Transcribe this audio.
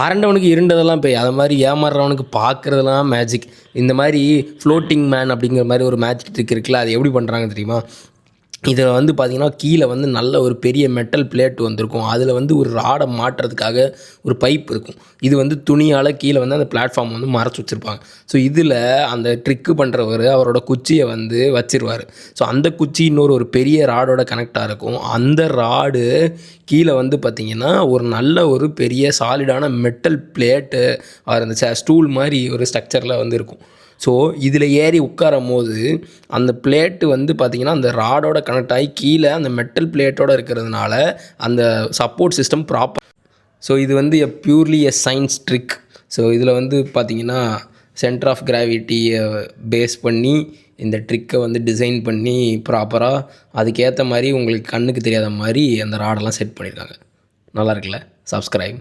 அரண்டவனுக்கு இருண்டதெல்லாம் பேய். அது மாதிரி ஏமாறுறவனுக்கு பார்க்குறதெல்லாம் மேஜிக். இந்த மாதிரி ஃப்ளோட்டிங் மேன் அப்படிங்கிற மாதிரி ஒரு மேஜிக் ட்ரிக் இருக்குல்ல, அது எப்படி பண்ணுறாங்க தெரியுமா? இதில் வந்து பார்த்திங்கன்னா கீழே வந்து நல்ல ஒரு பெரிய மெட்டல் பிளேட் வந்திருக்கும். அதில் வந்து ஒரு ராடை மாட்டுறதுக்காக ஒரு பைப் இருக்கும். இது வந்து துணியால் கீழே வந்து அந்த பிளாட்ஃபார்ம் வந்து மறைச்சி வச்சுருப்பாங்க. ஸோ இதில் அந்த ட்ரிக்கு பண்ணுறவர் அவரோட குச்சியை வந்து வச்சிருவார். ஸோ அந்த குச்சி ஒரு பெரிய ராடோட கனெக்டாக இருக்கும். அந்த ராடு கீழே வந்து பார்த்திங்கன்னா ஒரு நல்ல ஒரு பெரிய சாலிடான மெட்டல் பிளேட்டு அந்த ஸ்டூல் மாதிரி ஒரு ஸ்ட்ரக்சரில் வந்து இருக்கும். ஸோ இதில் ஏறி உட்காரும்போது அந்த பிளேட்டு வந்து பார்த்திங்கன்னா அந்த ராடோட கனெக்ட் ஆகி கீழே அந்த மெட்டல் பிளேட்டோடு இருக்கிறதுனால அந்த சப்போர்ட் சிஸ்டம் ப்ராப்பர். ஸோ இது வந்து பியூர்லி சயின்ஸ் ட்ரிக். ஸோ இதில் வந்து பார்த்திங்கன்னா சென்டர் ஆஃப் கிராவிட்டியை பேஸ் பண்ணி இந்த ட்ரிக்கை வந்து டிசைன் பண்ணி ப்ராப்பராக அதுக்கேற்ற மாதிரி உங்களுக்கு கண்ணுக்கு தெரியாத மாதிரி அந்த ராடெல்லாம் செட் பண்ணியிருக்காங்க. நல்லா இருக்குல்ல? சப்ஸ்கிரைப்.